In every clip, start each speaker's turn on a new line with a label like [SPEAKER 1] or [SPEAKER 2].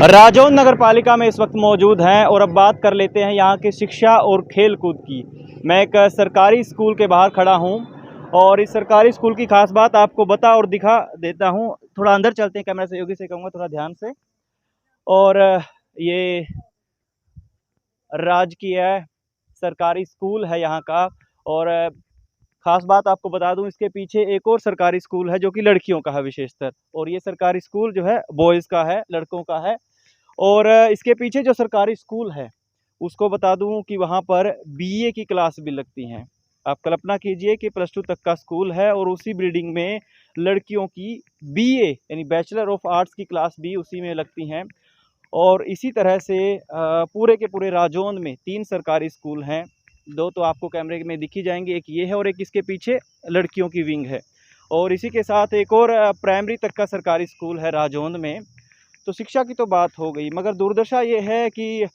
[SPEAKER 1] राजौंद नगर पालिका में इस वक्त मौजूद हैं और अब बात कर लेते हैं यहाँ की शिक्षा और खेल कूद की। मैं एक सरकारी स्कूल के बाहर खड़ा हूँ और इस सरकारी स्कूल की खास बात आपको बता और दिखा देता हूँ। थोड़ा अंदर चलते हैं, कैमरा सहयोगी से कहूँगा थोड़ा ध्यान से। और ये राजकीय सरकारी स्कूल है यहाँ का। और ख़ास बात आपको बता दूं, इसके पीछे एक और सरकारी स्कूल है जो कि लड़कियों का है विशेषतर, और ये सरकारी स्कूल जो है बॉयज़ का है, लड़कों का है। और इसके पीछे जो सरकारी स्कूल है उसको बता दूं कि वहाँ पर बीए की क्लास भी लगती हैं। आप कल्पना कीजिए कि +2 तक का स्कूल है और उसी बिल्डिंग में लड़कियों की बीए यानी बैचलर ऑफ आर्ट्स की क्लास भी उसी में लगती हैं। और इसी तरह से पूरे के पूरे राजौंद में 3 सरकारी स्कूल हैं। 2 तो आपको कैमरे में दिख ही जाएंगे, एक ये है और एक इसके पीछे लड़कियों की विंग है। और इसी के साथ एक और प्राइमरी तक का सरकारी स्कूल है राजौंद में। तो शिक्षा की तो बात हो गई, मगर दुर्दशा ये है कि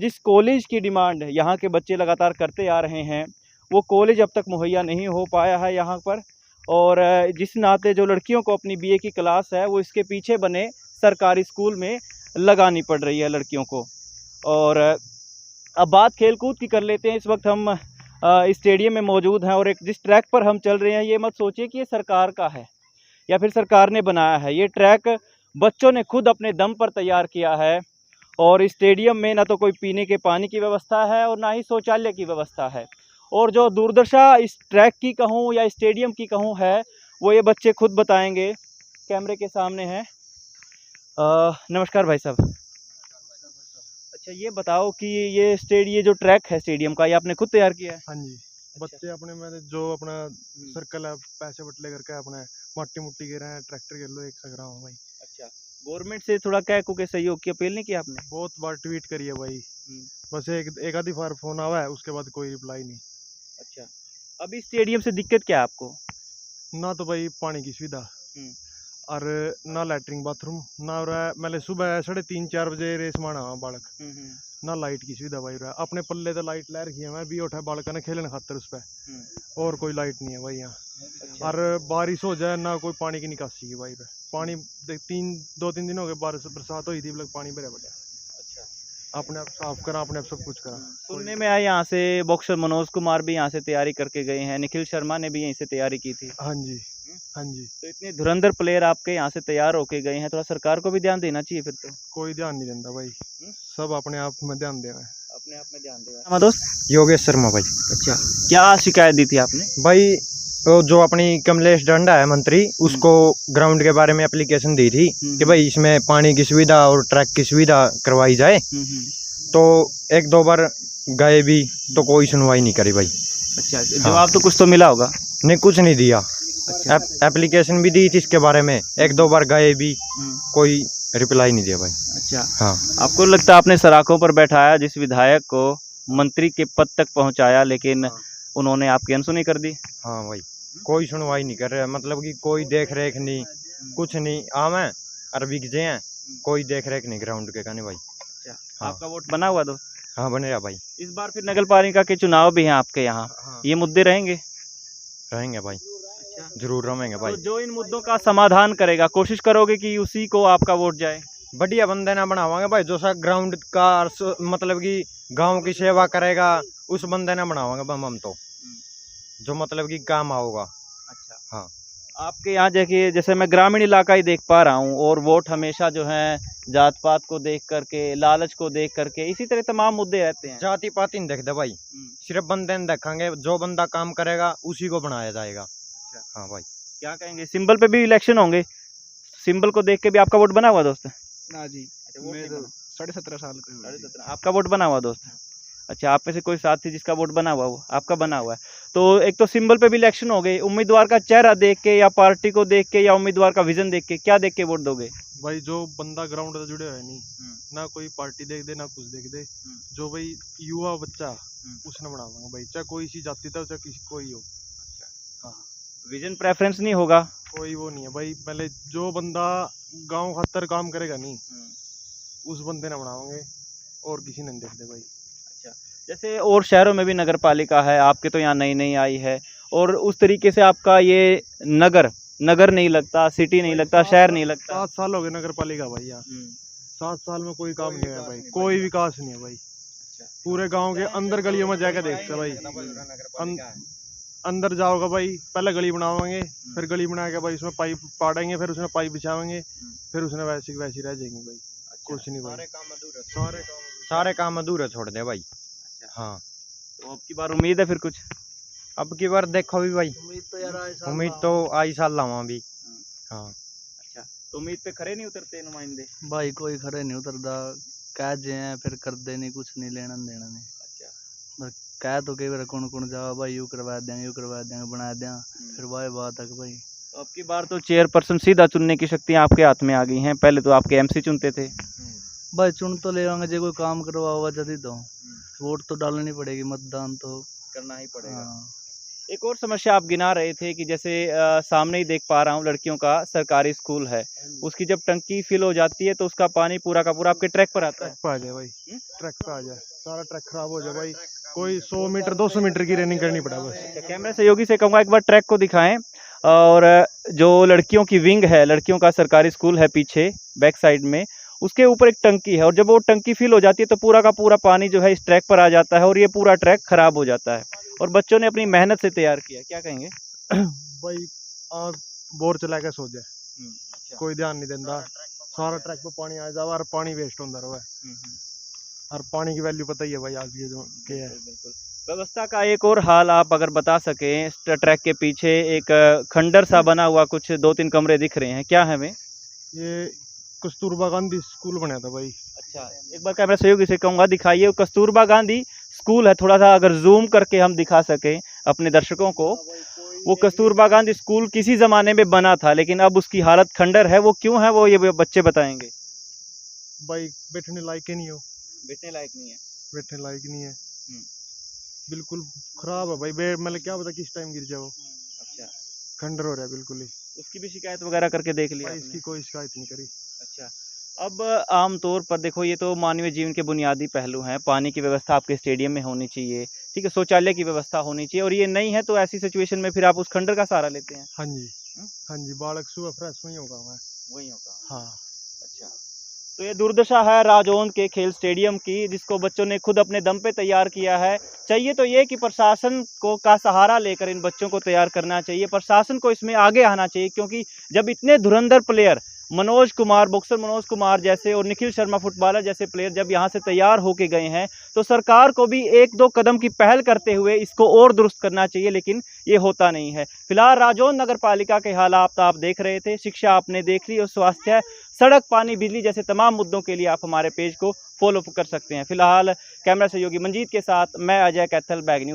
[SPEAKER 1] जिस कॉलेज की डिमांड यहाँ के बच्चे लगातार करते आ रहे हैं वो कॉलेज अब तक मुहैया नहीं हो पाया है यहाँ पर। और जिस नाते जो लड़कियों को अपनी बीए की क्लास है वो इसके पीछे बने सरकारी स्कूल में लगानी पड़ रही है लड़कियों को। और अब बात खेल कूद की कर लेते हैं। इस वक्त हम स्टेडियम में मौजूद हैं और एक जिस ट्रैक पर हम चल रहे हैं ये मत सोचिए कि ये सरकार का है या फिर सरकार ने बनाया है। ये ट्रैक बच्चों ने खुद अपने दम पर तैयार किया है। और स्टेडियम में ना तो कोई पीने के पानी की व्यवस्था है और ना ही शौचालय की व्यवस्था है। और जो दुर्दशा इस ट्रैक की कहूँ या स्टेडियम की कहूँ है वो ये बच्चे खुद बताएंगे, कैमरे के सामने हैं। नमस्कार भाई साहब। अच्छा ये बताओ कि ये जो ट्रैक है स्टेडियम का, ये आपने खुद तैयार किया है?
[SPEAKER 2] हाँ जी। बच्चे अपने मैंने जो अपना सर्कल है पैसे बटले करके अपने मट्टी मुट्टी गिरे हैं, ट्रैक्टर गिर लो एक सगरा हूँ भाई।
[SPEAKER 1] अच्छा, गवर्नमेंट से थोड़ा क्या के सहयोग की अपील नहीं की आपने?
[SPEAKER 2] बहुत बार ट्वीट करी है भाई, बस एक आधी बार फोन आवा है, उसके बाद कोई रिप्लाई नहीं।
[SPEAKER 1] अच्छा, अभी स्टेडियम से दिक्कत क्या है आपको?
[SPEAKER 2] ना तो भाई पानी की सुविधा और ना लैटरिंग बाथरूम, ना मैंने सुबह 3:30-4 बजे रेस माना बालक, ना लाइट की सुविधा भाई। अपने पल्ले तो लाइट लै रखी है, मैं भी उठा बालक ने खेलने खातर उस पर, और कोई लाइट नहीं है भाई यहाँ।
[SPEAKER 1] अच्छा।
[SPEAKER 2] और बारिश हो जाए ना कोई पानी की निकासी की भाई। पानी 2-3 दिन हो गए बारिश बरसात हुई थी, पानी भरा पड़ा। अच्छा, अपने आप साफ करा, अपने आप सब कुछ करा।
[SPEAKER 1] सुनने में आया यहाँ से बॉक्सर मनोज कुमार भी यहाँ से तैयारी करके गए हैं, निखिल शर्मा ने भी यहीं से तैयारी की थी।
[SPEAKER 2] हाँ जी, हाँ जी।
[SPEAKER 1] तो इतने धुरंधर प्लेयर आपके यहाँ से तैयार होके गए हैं, थोड़ा सरकार को भी ध्यान देना चाहिए फिर तो।
[SPEAKER 2] कोई ध्यान नहीं देता भाई, सब अपने आप में ध्यान देना है,
[SPEAKER 1] अपने आप में ध्यान देना। दोस्त
[SPEAKER 3] योगेश शर्मा भाई।
[SPEAKER 1] अच्छा, क्या शिकायत दी थी आपने?
[SPEAKER 3] भाई वो जो अपनी कमलेश डंडा है मंत्री, उसको ग्राउंड के बारे में एप्लीकेशन दी थी कि भाई इसमें पानी की सुविधा और ट्रैक की सुविधा करवाई जाए। तो 1-2 बार गए भी तो कोई सुनवाई नहीं करी भाई।
[SPEAKER 1] अच्छा, जवाब तो कुछ तो मिला होगा?
[SPEAKER 3] नहीं, कुछ नहीं दिया।
[SPEAKER 1] अच्छा।
[SPEAKER 3] एप्लीकेशन भी दी थी इसके बारे में, 1-2 बार गए भी, कोई रिप्लाई नहीं दिया भाई।
[SPEAKER 1] अच्छा,
[SPEAKER 3] हाँ।
[SPEAKER 1] आपको लगता है आपने सराखों पर बैठाया जिस विधायक को, मंत्री के पद तक पहुंचाया, लेकिन उन्होंने आपकी अनसुनी कर दी?
[SPEAKER 3] हाँ भाई, कोई सुनवाई नहीं कर रहा, मतलब कि कोई देख रेख नहीं, कुछ नहीं। आम है और बिगजे हैं, कोई देख रेख नहीं ग्राउंड के कहने भाई।
[SPEAKER 1] अच्छा,
[SPEAKER 3] हाँ।
[SPEAKER 1] आपका वोट बना हुआ दोस्त?
[SPEAKER 3] हाँ बनेगा भाई।
[SPEAKER 1] इस बार फिर नगर पालिका के चुनाव भी हैं आपके यहाँ।
[SPEAKER 3] हाँ।
[SPEAKER 1] ये मुद्दे रहेंगे?
[SPEAKER 3] रहेंगे भाई, जरूर रहेंगे भाई।
[SPEAKER 1] तो जो इन मुद्दों का समाधान करेगा, कोशिश करोगे कि उसी को आपका वोट जाए?
[SPEAKER 3] बढ़िया बंदे ना बनावांगे भाई, जो सा ग्राउंड का मतलब कि गांव की सेवा करेगा उस बंदे ना बनावांगे हम तो, जो मतलब कि काम आओगा।
[SPEAKER 1] अच्छा।
[SPEAKER 3] हाँ।
[SPEAKER 1] आपके यहाँ देखिए, जैसे मैं ग्रामीण इलाका ही देख पा रहा हूँ और वोट हमेशा जो है जात पात को देख करके, लालच को देख करके, इसी तरह तमाम मुद्दे रहते हैं।
[SPEAKER 3] जाति पाति नहीं देखते भाई, सिर्फ बंदे नहीं देखेंगे, जो बंदा काम करेगा उसी को बनाया जाएगा। अच्छा। हाँ भाई।
[SPEAKER 1] क्या कहेंगे, सिंबल पे भी इलेक्शन होंगे, सिंबल को देख के भी आपका वोट बना हुआ दोस्त?
[SPEAKER 2] ना जी, मैं तो 17.5 साल का।
[SPEAKER 1] 17.5 आपका वोट बना हुआ दोस्त? अच्छा, आप में से कोई साथी जिसका वोट बना हुआ, वो आपका बना हुआ है। तो एक तो सिंबल पे भी इलेक्शन हो गए, उम्मीदवार का चेहरा देख के या पार्टी को देख के या उम्मीदवार का विजन देख के, क्या देख के वोट दोगे?
[SPEAKER 2] भाई जो बंदा ग्राउंड से जुड़े है नहीं, ना कोई पार्टी देख दे ना कुछ देख दे, जो भाई युवा बच्चा उसने बनावांगे भाई, चाहे कोई सी जाति था चाहे किसी कोई हो। हाँ,
[SPEAKER 1] विजन प्रेफरेंस नहीं होगा?
[SPEAKER 2] कोई वो नहीं है भाई, पहले जो बंदा गांव खातर काम करेगा नहीं उस बंदे ने बनावांगे, और किसी ने देख दे भाई।
[SPEAKER 1] अच्छा, जैसे और शहरों में भी नगर पालिका है, आपके तो यहाँ नई नई आई है, और उस तरीके से आपका ये नगर नहीं लगता, सिटी नहीं लगता, शहर नहीं लगता।
[SPEAKER 2] 7 साल हो गए नगर पालिका भाई यहाँ, 7 साल में कोई काम नहीं है भाई, कोई विकास नहीं है भाई। पूरे गांव के अंदर गलियों में जाकर देखते भाई, अंदर जाओगे भाई, पहले गली बनावाएंगे, फिर गली बना के भाई उसमें पाइप पाड़ेंगे, फिर उसमें पाइप बिछावेंगे, फिर उसमें वैसी वैसी रह जाएंगे भाई। कुछ नहीं भाई,
[SPEAKER 3] सारे काम अधूरे छोड़ दे भाई। हाँ,
[SPEAKER 1] तो अब की बार उम्मीद है फिर कुछ?
[SPEAKER 3] अब की बार देखो भी भाई, उम्मीद तो आई साल लावा भी। हाँ,
[SPEAKER 1] अच्छा, तो उम्मीद पे खरे नहीं उतरते नुमाइंदे?
[SPEAKER 4] भाई कोई खरे नहीं उतरता, कह जे हैं फिर कर दे नहीं, कुछ नहीं लेना देना नहीं।
[SPEAKER 1] अच्छा,
[SPEAKER 4] कह तो कई बार कौन जाओ भाई, यू करवा देंगे बना दें, फिर वही बात है कि भाई।
[SPEAKER 1] तो अब की बार तो चेयरपर्सन सीधा चुनने की शक्तियाँ आपके हाथ में आ गई हैं, पहले तो आपके एमसी चुनते थे।
[SPEAKER 4] भाई चुन तो ले आएंगे, जो कोई काम करवा हुआ जल्दी तो वोट तो डालनी पड़ेगी, मतदान तो
[SPEAKER 1] करना ही पड़ेगा।
[SPEAKER 4] हाँ।
[SPEAKER 1] एक और समस्या आप गिना रहे थे कि जैसे सामने ही देख पा रहा हूँ लड़कियों का सरकारी स्कूल है, उसकी जब टंकी फिल हो जाती है तो उसका पानी पूरा का पूरा आपके ट्रैक पर आता है।
[SPEAKER 2] ट्रैक पे आ जाए भाई, ट्रैक पे आ जाए, सारा ट्रैक खराब हो जाए भाई। कोई 100 मीटर 200 मीटर की रनिंग करनी पड़ा बस।
[SPEAKER 1] अच्छा, कैमरा सहयोगी से कहूँगा एक बार ट्रैक को दिखाएं। और जो लड़कियों की विंग है, लड़कियों का सरकारी स्कूल है पीछे बैक साइड में, उसके ऊपर एक टंकी है, और जब वो टंकी फिल हो जाती है तो पूरा का पूरा पानी जो है इस ट्रैक पर आ जाता है और ये पूरा ट्रैक खराब हो जाता है। और बच्चों ने अपनी मेहनत से तैयार किया, क्या कहेंगे?
[SPEAKER 2] भाई आप बोर चला के सो जाए,
[SPEAKER 1] अच्छा।
[SPEAKER 2] कोई ध्यान नहीं देता, सारा ट्रैक पे पानी आ जाए और पानी वेस्ट होता रहे। और पानी की वैल्यू पता ही है भाई आज की जो के है।
[SPEAKER 1] बिल्कुल। व्यवस्था का एक और हाल आप अगर बता सकें, ट्रैक के पीछे एक खंडर सा बना हुआ, कुछ 2-3 कमरे दिख रहे हैं, क्या है वे?
[SPEAKER 2] ये कस्तूरबा गांधी स्कूल बना था भाई।
[SPEAKER 1] अच्छा, एक बार कैमरा सहयोगी से कहूँगा दिखाइए, वो कस्तूरबा गांधी स्कूल है, थोड़ा सा अगर जूम करके हम दिखा सकें अपने दर्शकों को। वो कस्तूरबा गांधी स्कूल किसी ज़माने में बना था, लेकिन अब उसकी हालत खंडर है। वो क्यों है, वो ये बच्चे बताएंगे।
[SPEAKER 2] भाई बैठने लायक ही नहीं हो,
[SPEAKER 1] बैठने लायक नहीं है।
[SPEAKER 2] बैठने लायक नहीं है, बिल्कुल खराब है भाई। मतलब क्या पता किस टाइम गिर जाओ।
[SPEAKER 1] अच्छा,
[SPEAKER 2] खंडर हो रहा है बिल्कुल ही।
[SPEAKER 1] उसकी भी शिकायत वगैरह करके देख लिया
[SPEAKER 2] भाई
[SPEAKER 1] आपने?
[SPEAKER 2] इसकी कोई शिकायत नहीं करी।
[SPEAKER 1] अच्छा, अब आमतौर पर देखो, ये तो मानवीय जीवन के बुनियादी पहलू हैं। पानी की व्यवस्था आपके स्टेडियम में होनी चाहिए, ठीक है, शौचालय की व्यवस्था होनी चाहिए, और ये नहीं है तो ऐसी सिचुएशन में फिर आप उस खंडर का सहारा लेते हैं।
[SPEAKER 2] हाँ जी, हाँ जी, बालक सुबह फ्रेश वही होगा मैं।
[SPEAKER 1] वही होगा।
[SPEAKER 2] हाँ,
[SPEAKER 1] अच्छा, तो ये दुर्दशा है राजौंद के खेल स्टेडियम की, जिसको बच्चों ने खुद अपने दम पे तैयार किया है। चाहिए तो ये कि प्रशासन को का सहारा लेकर इन बच्चों को तैयार करना चाहिए, प्रशासन को इसमें आगे आना चाहिए, क्योंकि जब इतने धुरंधर प्लेयर मनोज कुमार, बॉक्सर मनोज कुमार जैसे, और निखिल शर्मा फुटबॉलर जैसे प्लेयर जब यहाँ से तैयार होके गए हैं, तो सरकार को भी 1-2 कदम की पहल करते हुए इसको और दुरुस्त करना चाहिए, लेकिन ये होता नहीं है। फिलहाल राजौंद नगर पालिका के हालात आप देख रहे थे, शिक्षा आपने देख ली, और स्वास्थ्य, सड़क, पानी, बिजली जैसे तमाम मुद्दों के लिए आप हमारे पेज को फॉलो कर सकते हैं। फिलहाल कैमरा सहयोगी मंजीत के साथ मैं अजय कैथल, बैग न्यूज़।